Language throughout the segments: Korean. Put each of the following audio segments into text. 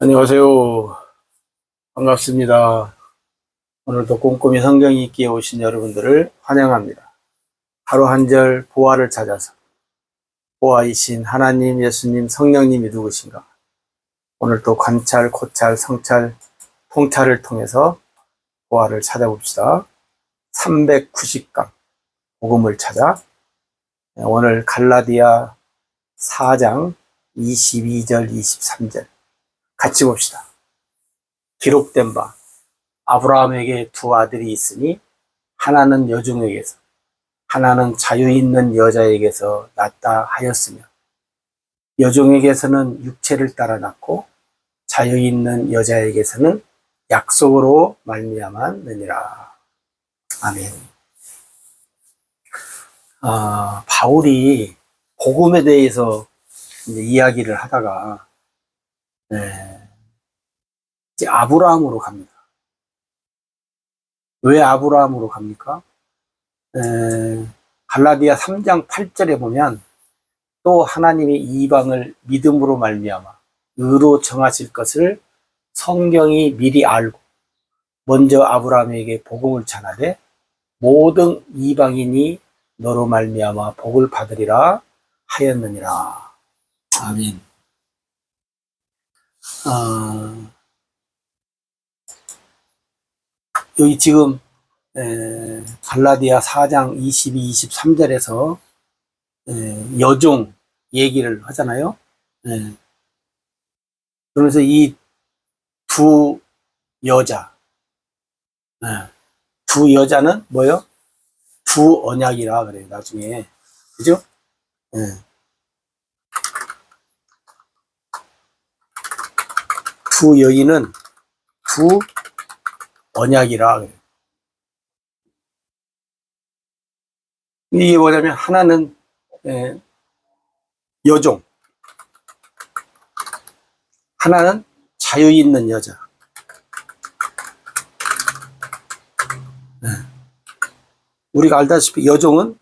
안녕하세요. 반갑습니다. 오늘도 꼼꼼히 성경 읽기에 오신 여러분들을 환영합니다. 하루 한 절 보화를 찾아서 보화이신 하나님, 예수님, 성령님이 누구신가? 오늘 또 관찰, 고찰, 성찰, 통찰을 통해서 보화를 찾아봅시다. 390강 복음을 찾아 오늘 갈라디아 4장 22절, 23절 같이 봅시다. 기록된 바 아브라함에게 두 아들이 있으니 하나는 여종에게서 하나는 자유 있는 여자에게서 낳다 하였으며 여종에게서는 육체를 따라 낳고 자유 있는 여자에게서는 약속으로 말미암았느니라. 아멘. 바울이 복음에 대해서 이야기를 하다가 이제 아브라함으로 갑니다. 왜 아브라함으로 갑니까? 갈라디아 3장 8절에 보면 또 하나님이 이방을 믿음으로 말미암아 의로 정하실 것을 성경이 미리 알고 먼저 아브라함에게 복음을 전하되 모든 이방인이 너로 말미암아 복을 받으리라 하였느니라. 아멘. 여기 지금 갈라디아 4장 22, 23절에서 여종 얘기를 하잖아요. 그러면서 이 두 여자, 두 여자는 뭐요? 두 언약이라 그래요, 나중에. 그죠? 두 여인은 두 언약이라 그래요. 이게 뭐냐면 하나는 여종, 하나는 자유 있는 여자. 우리가 알다시피 여종은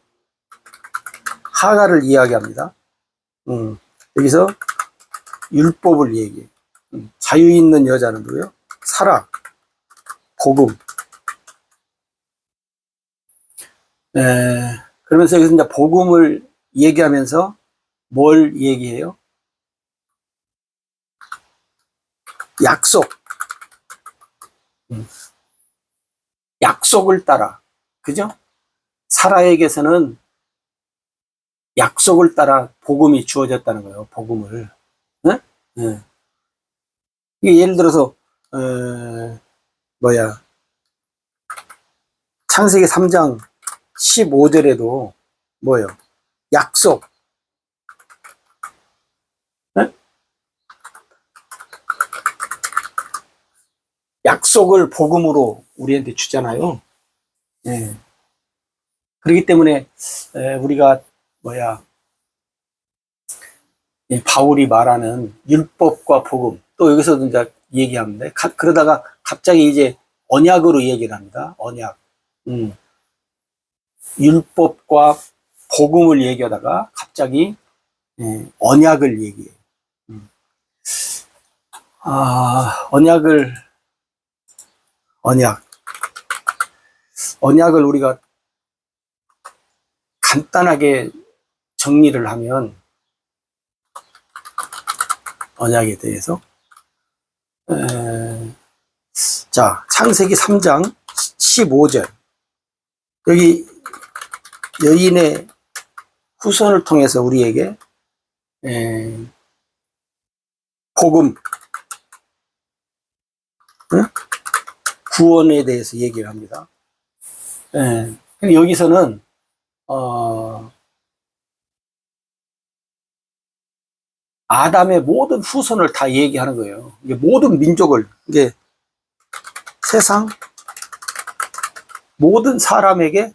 하가를 이야기합니다. 여기서 율법을 얘기해요. 자유 있는 여자는 누구요? 사라, 복음. 그러면서 여기서 이제 복음을 얘기하면서 뭘 얘기해요? 약속. 약속을 따라. 그죠? 사라에게서는 약속을 따라 복음이 주어졌다는 거예요. 복음을. 이게 예를 들어서 창세기 3장 15절에도 뭐예요? 약속. 약속을 복음으로 우리한테 주잖아요. 그렇기 때문에 우리가 바울이 말하는 율법과 복음, 또 여기서도 이제 얘기하는데 그러다가 갑자기 이제 언약으로 얘기를 합니다. 언약. 율법과 복음을 얘기하다가 갑자기 언약을 얘기해요. 언약을 우리가 간단하게 정리를 하면 언약에 대해서 자, 창세기 3장 15절 여기 여인의 후손을 통해서 우리에게 복음, 구원에 대해서 얘기를 합니다. 여기서는 아담의 모든 후손을 다 얘기하는 거예요. 이게 모든 민족을, 이게 세상 모든 사람에게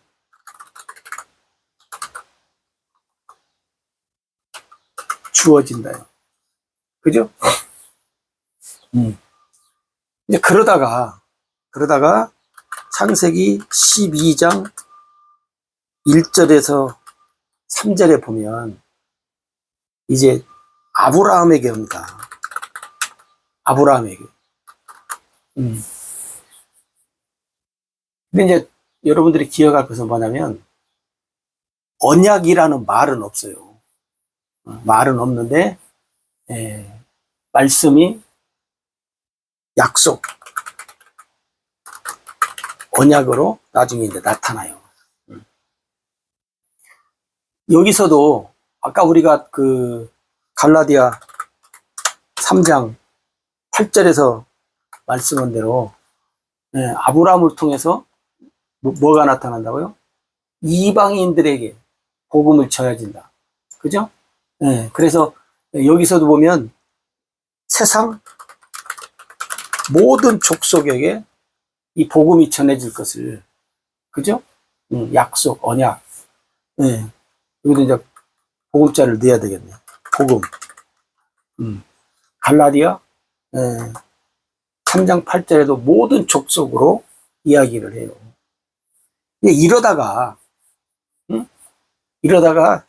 주어진다요. 그죠? 이제 그러다가 창세기 12장 1절에서 3절에 보면 이제 아브라함에게 옵니다. 아브라함에게. 음. 근데 이제 여러분들이 기억할 것은 뭐냐면, 언약이라는 말은 없어요. 말은 없는데, 말씀이 약속, 언약으로 나중에 이제 나타나요. 여기서도 아까 우리가 그 갈라디아 3장 8절에서 말씀한 대로 아브라함을 통해서 뭐가 나타난다고요? 이방인들에게 복음을 전해진다. 그죠? 그래서 여기서도 보면 세상 모든 족속에게 이 복음이 전해질 것을, 그죠? 약속, 언약. 여기도 이제 복음자를 넣어야 되겠네요. 복음. 갈라디아 3장 8절에도 모든 족속으로 이야기를 해요. 이러다가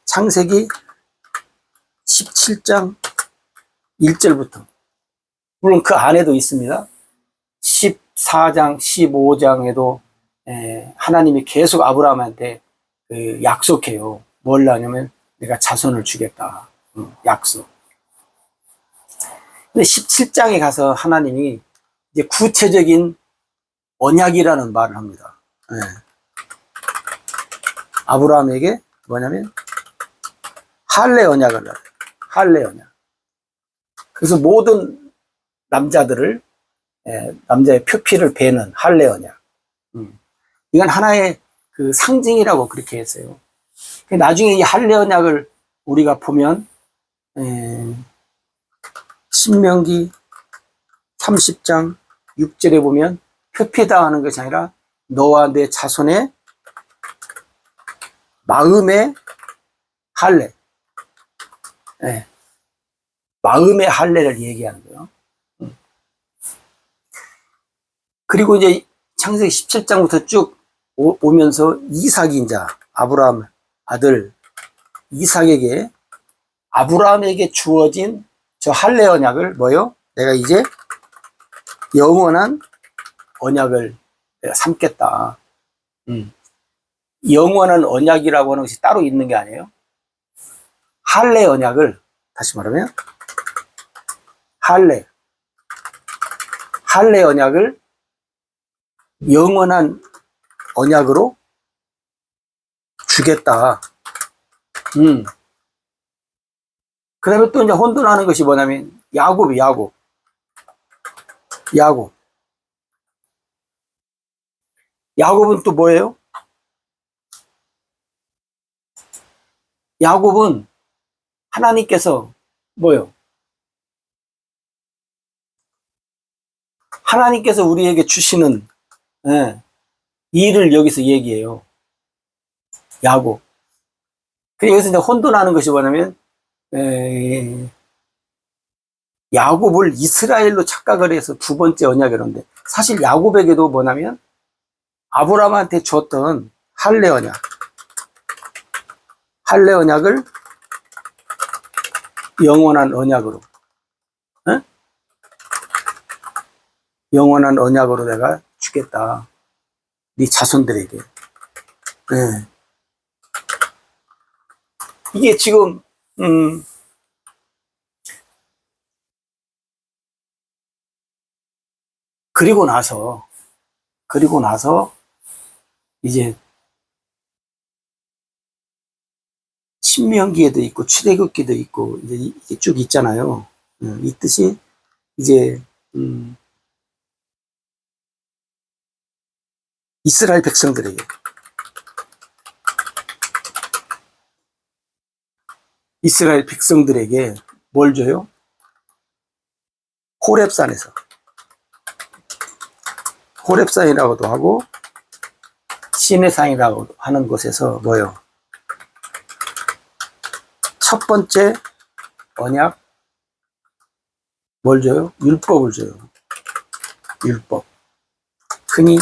창세기 17장 1절부터, 물론 그 안에도 있습니다. 14장, 15장에도 하나님이 계속 아브라함한테 약속해요. 뭘 하냐면 내가 자손을 주겠다. 약속. 근데 17장에 가서 하나님이 이제 구체적인 언약이라는 말을 합니다. 아브라함에게 뭐냐면 할례 언약을 해요. 할례 언약. 그래서 모든 남자들을 남자의 표피를 베는 할례 언약. 이건 하나의 그 상징이라고 그렇게 했어요. 나중에 이 할례 언약을 우리가 보면 신명기 30장 6절에 보면 표피다 하는 것이 아니라 너와 내 자손의 마음의 할례, 마음의 할례를 얘기하는 거예요. 그리고 이제 창세기 17장부터 쭉 오면서 이삭이 이제 아브라함 아들 이삭에게 아브라함에게 주어진 저 할례 언약을 뭐요? 내가 이제 영원한 언약을 내가 삼겠다. 영원한 언약이라고 하는 것이 따로 있는 게 아니에요. 할례 언약을, 다시 말하면 할례 언약을 영원한 언약으로 주겠다. 그 다음에 또 이제 혼돈하는 것이 뭐냐면 야곱. 야곱은 또 뭐예요? 야곱은 하나님께서 뭐예요? 하나님께서 우리에게 주시는 일을 여기서 얘기해요. 야곱. 여기서 이제 혼돈하는 것이 뭐냐면 야곱을 이스라엘로 착각을 해서 두 번째 언약이라는데, 사실 야곱에게도 뭐냐면 아브라함한테 줬던 할례 언약을 영원한 언약으로, 영원한 언약으로 내가 주겠다. 네 자손들에게. 이게 지금 그리고 나서 이제 신명기에도 있고 출애굽기도 있고 이제 이게 쭉 있잖아요. 이 뜻이 이제 이스라엘 백성들에게 뭘 줘요? 호렙산이라고도 하고 시내산이라고 하는 곳에서 뭐요? 첫 번째 언약 뭘 줘요? 율법을 줘요. 율법. 흔히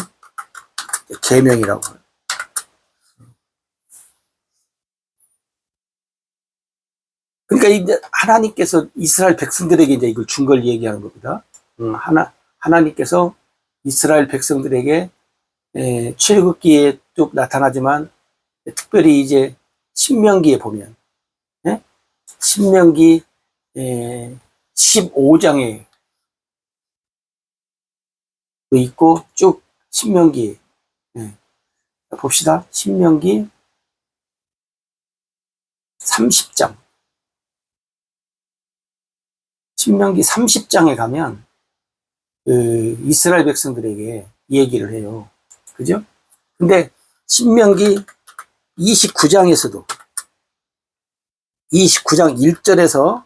계명이라고 해요. 그러니까 이제 하나님께서 이스라엘 백성들에게 이제 이걸 준 걸 얘기하는 겁니다. 하나님께서 이스라엘 백성들에게 출애굽기에 쭉 나타나지만 특별히 이제 신명기에 보면 신명기 15장에 있고 쭉 신명기 봅시다. 신명기 30장 신명기 30장에 가면 이스라엘 백성들에게 얘기를 해요. 그죠? 근데 신명기 29장에서도 29장 1절에서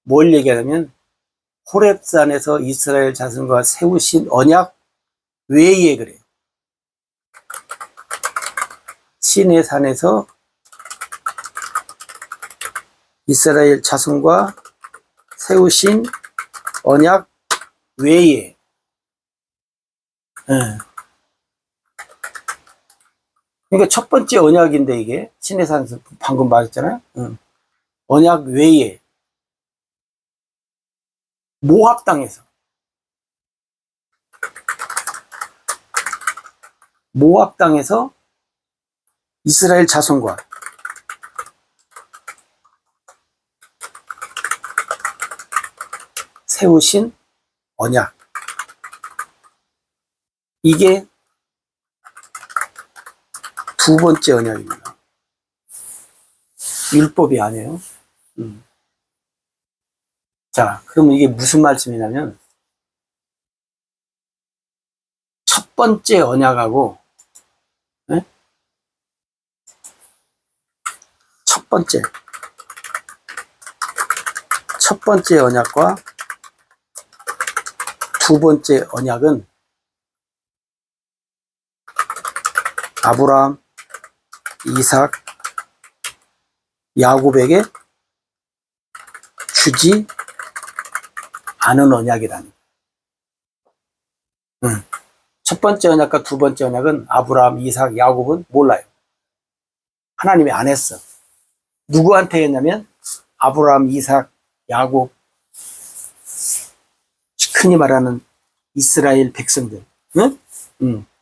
뭘 얘기하냐면 호렙산에서 이스라엘 자손과 세우신 언약 외에 그래요. 시내 산에서 이스라엘 자손과 세우신 언약 외에 그러니까 첫 번째 언약인데 이게 시내 산에서 방금 말했잖아요. 언약 외에 모압 땅에서 이스라엘 자손과 세우신 언약, 이게 두 번째 언약입니다. 율법이 아니에요. 자, 그러면 이게 무슨 말씀이냐면 첫 번째 언약하고 첫 번째 언약과 두 번째 언약은 아브라함, 이삭, 야곱에게 주지 않은 언약이라는. 첫 번째 언약과 두 번째 언약은 아브라함, 이삭, 야곱은 몰라요. 하나님이 안 했어. 누구한테 했냐면 아브라함, 이삭, 야곱, 흔히 말하는 이스라엘 백성들,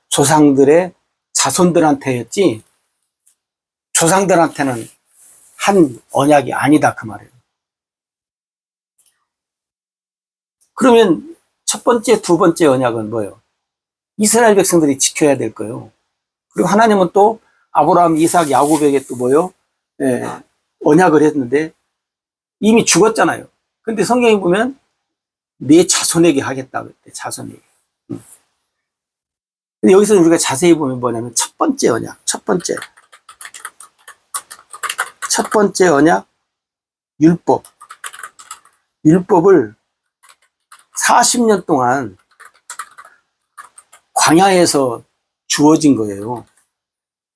조상들의 자손들한테 했지 조상들한테는 한 언약이 아니다 그 말이에요. 그러면 첫 번째, 두 번째 언약은 뭐예요? 이스라엘 백성들이 지켜야 될 거예요. 그리고 하나님은 또 아브라함, 이삭, 야곱에게 또 뭐예요? 언약을 했는데 이미 죽었잖아요. 근데 성경에 보면 내 자손에게 하겠다 그랬대. 자손에게. 근데 여기서 우리가 자세히 보면 뭐냐면 첫 번째 언약, 첫 번째 언약, 율법을 40년 동안 광야에서 주어진 거예요.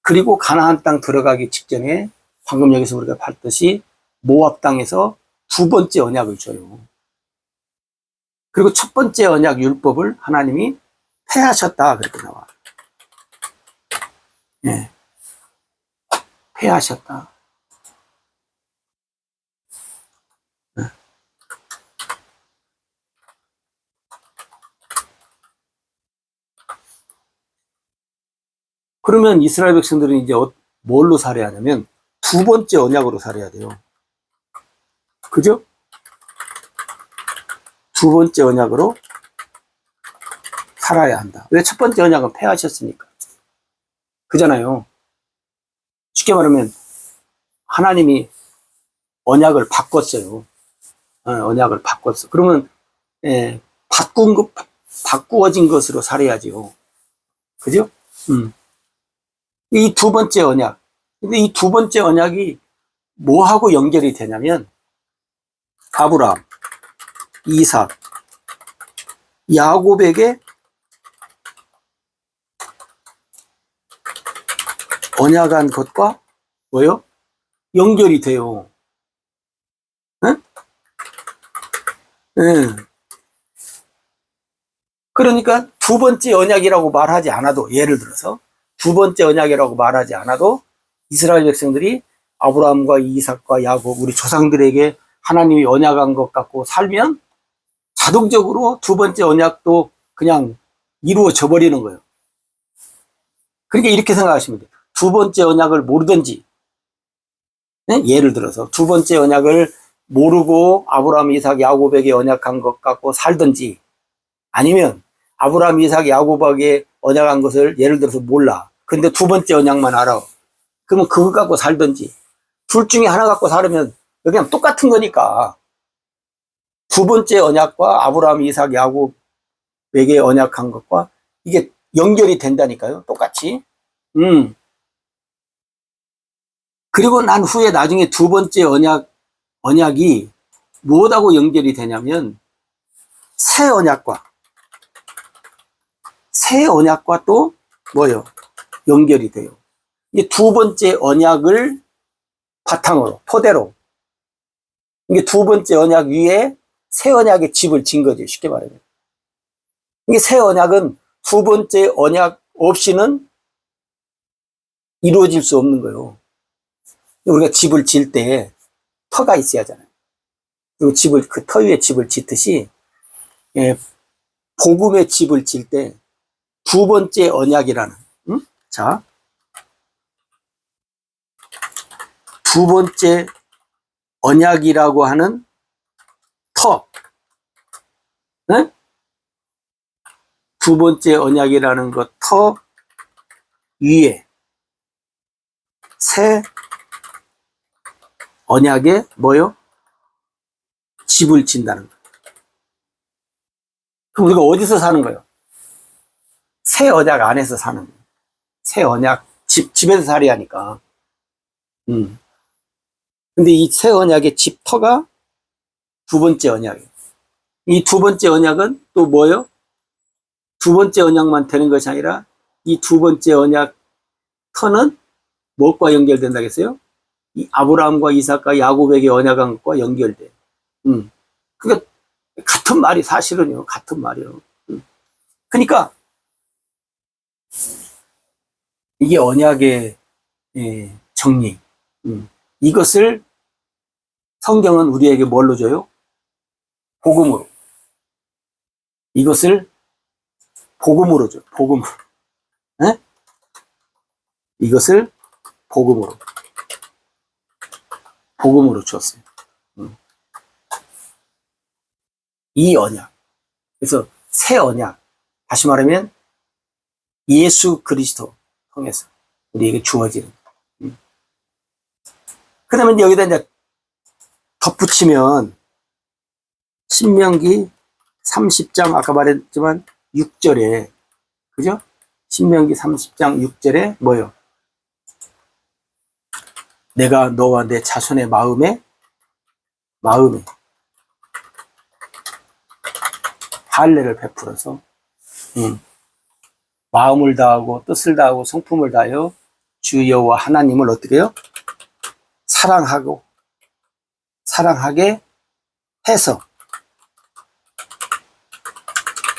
그리고 가나안 땅 들어가기 직전에 방금 여기서 우리가 봤듯이 모압 땅에서 두 번째 언약을 줘요. 그리고 첫 번째 언약 율법을 하나님이 폐하셨다 그렇게 나와. 폐하셨다. 그러면 이스라엘 백성들은 이제 뭘로 살아야 하냐면 두 번째 언약으로 살아야 돼요. 그죠? 두 번째 언약으로 살아야 한다. 왜 첫 번째 언약은 폐하셨으니까. 그잖아요. 쉽게 말하면 하나님이 언약을 바꿨어요. 언약을 바꿨어. 그러면 바꾸어진 것으로 살아야지요. 그죠? 이 두 번째 언약. 근데 이 두 번째 언약이 뭐하고 연결이 되냐면 아브라함, 이삭, 야곱에게 언약한 것과 뭐요? 연결이 돼요. 응? 그러니까 두 번째 언약이라고 말하지 않아도, 예를 들어서 두 번째 언약이라고 말하지 않아도 이스라엘 백성들이 아브라함과 이삭과 야곱, 우리 조상들에게 하나님이 언약한 것 갖고 살면 자동적으로 두 번째 언약도 그냥 이루어져 버리는 거예요. 그러니까 이렇게 생각하시면 돼요. 두 번째 언약을 모르든지, 네? 예를 들어서 두 번째 언약을 모르고 아브라함, 이삭, 야곱에게 언약한 것 갖고 살든지, 아니면 아브라함, 이삭, 야곱에게 언약한 것을 예를 들어서 몰라. 근데 두 번째 언약만 알아. 그러면 그거 갖고 살든지. 둘 중에 하나 갖고 살으면 그냥 똑같은 거니까. 두 번째 언약과 아브라함, 이삭, 야곱에게 언약한 것과 이게 연결이 된다니까요. 똑같이. 그리고 난 후에 나중에 두 번째 언약이 무엇하고 연결이 되냐면 새 언약과 또 뭐요? 연결이 돼요. 이게 두 번째 언약을 바탕으로, 토대로. 이게 두 번째 언약 위에 새 언약의 집을 진 거죠. 쉽게 말하면. 이게 새 언약은 두 번째 언약 없이는 이루어질 수 없는 거예요. 우리가 집을 질 때 터가 있어야 하잖아요. 그리고 그 터 위에 집을 짓듯이, 예, 복음의 집을 질 때 두 번째 언약이라는, 자, 두 번째 언약이라고 하는 터, 네? 두 번째 언약이라는 것 터 위에 새 언약에 뭐요? 집을 진다는 거예요. 그럼 우리가 어디서 사는 거예요? 새 언약 안에서 사는 거예요. 새 언약, 집에서 살이 하니까. 근데 이 새 언약의 집터가 두 번째 언약이에요. 이 두 번째 언약은 또 뭐예요? 두 번째 언약만 되는 것이 아니라 이 두 번째 언약 터는 무엇과 연결된다겠어요? 이 아브라함과 이삭과 야곱에게 언약한 것과 연결돼. 그러니까 같은 말이 사실은요. 같은 말이에요. 그러니까 이게 언약의 정리. 이것을 성경은 우리에게 뭘로 줘요? 복음으로. 이것을 복음으로 줘요. 복음으로. 네? 이것을 복음으로 줬어요. 이 언약. 그래서 새 언약. 다시 말하면 예수 그리스도 통해서 우리에게 주어지는. 그 다음에 여기다 이제 덧붙이면 신명기 30장 아까 말했지만 6절에, 그죠? 신명기 30장 6절에 뭐요? 내가 너와 내 자손의 마음에 할례를 베풀어서 마음을 다하고 뜻을 다하고 성품을 다하여 주 여호와 하나님을 어떻게 해요? 사랑하게 해서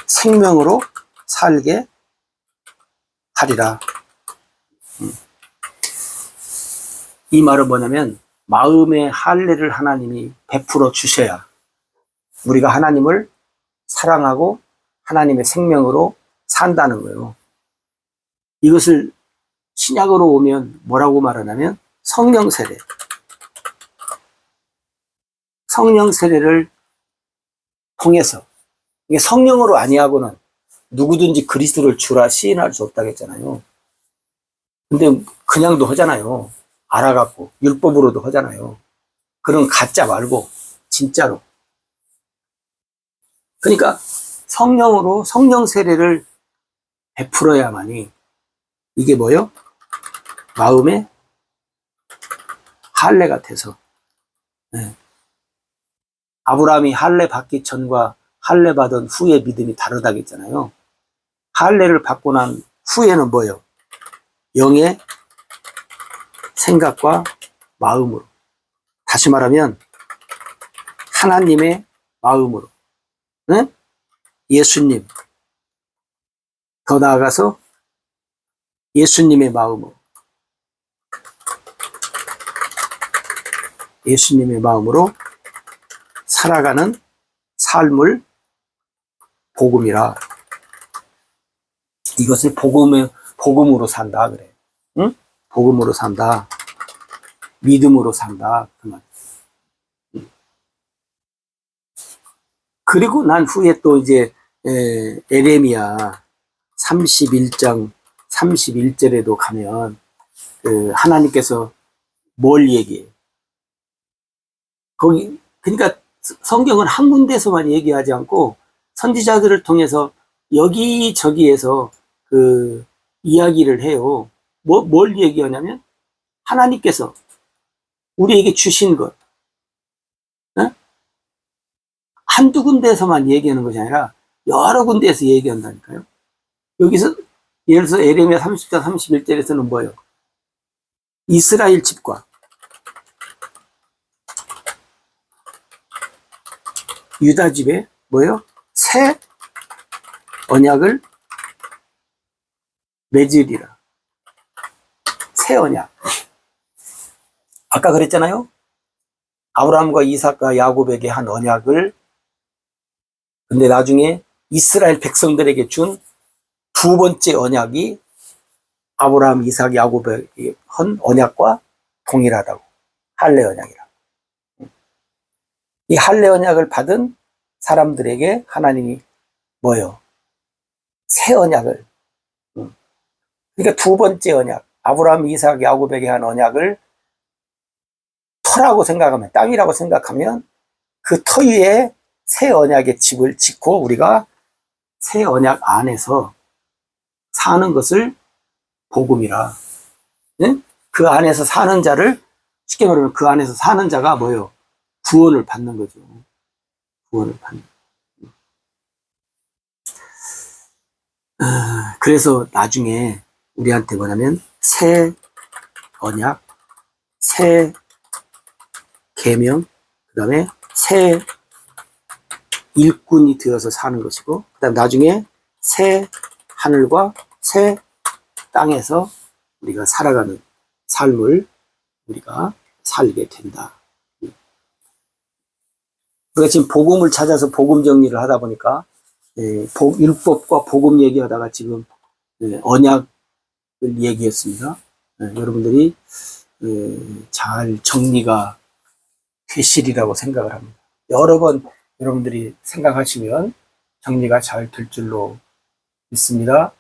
생명으로 살게 하리라. 이 말은 뭐냐면 마음의 할례를 하나님이 베풀어 주셔야 우리가 하나님을 사랑하고 하나님의 생명으로 산다는 거예요. 이것을 신약으로 오면 뭐라고 말하냐면 성령 세례를 통해서, 이게 성령으로 아니하고는 누구든지 그리스도를 주라 시인할 수 없다고 했잖아요. 근데 그냥도 하잖아요. 알아갖고 율법으로도 하잖아요. 그런 가짜 말고 진짜로. 그러니까 성령으로 성령 세례를 베풀어야만이 이게 뭐요? 마음의 할례가 돼서. 네. 아브라함이 할례 받기 전과 할례 받은 후의 믿음이 다르다고 했잖아요. 할례를 받고 난 후에는 뭐예요? 영의 생각과 마음으로, 다시 말하면 하나님의 마음으로, 네? 예수님, 더 나아가서 예수님의 마음으로 살아가는 삶을 복음이라. 이것을 복음으로 산다 그래. 응? 복음으로 산다. 믿음으로 산다. 그 말. 그리고 난 후에 또 이제 에레미야 31장 31절에도 가면 하나님께서 뭘 얘기해? 거기 그러니까 성경은 한 군데서만 얘기하지 않고 선지자들을 통해서 여기저기에서 그 이야기를 해요. 뭘 얘기하냐면 하나님께서 우리에게 주신 것, 어? 한두 군데에서만 얘기하는 것이 아니라 여러 군데에서 얘기한다니까요. 여기서 예를 들어서 에레미야 30장 31절에서는 뭐예요? 이스라엘 집과 유다 집에 뭐예요? 새 언약을 맺으리라. 새 언약. 아까 그랬잖아요. 아브라함과 이삭과 야곱에게 한 언약을 근데 나중에 이스라엘 백성들에게 준 두 번째 언약이 아브라함, 이삭, 야곱에게 한 언약과 동일하다고. 할례 언약이라. 이 할례 언약을 받은 사람들에게 하나님이 뭐예요? 새 언약을. 그러니까 두 번째 언약, 아브라함, 이삭, 야곱에게 한 언약을 터라고 생각하면, 땅이라고 생각하면 그 터 위에 새 언약의 집을 짓고 우리가 새 언약 안에서 사는 것을 복음이라. 네? 그 안에서 사는 자를, 쉽게 말하면 그 안에서 사는 자가 뭐예요? 구원을 받는 거죠. 구원을 받는. 그래서 나중에 우리한테 뭐냐면 새 언약, 새 계명, 그 다음에 새 일꾼이 되어서 사는 것이고, 그 다음 나중에 새 하늘과 새 땅에서 우리가 살아가는 삶을 우리가 살게 된다. 우리가 지금 복음을 찾아서 복음 정리를 하다 보니까 율법과 복음 얘기하다가 지금 언약을 얘기했습니다. 여러분들이 잘 정리가 되시리라고 생각을 합니다. 여러 번 여러분들이 생각하시면 정리가 잘 될 줄로 믿습니다.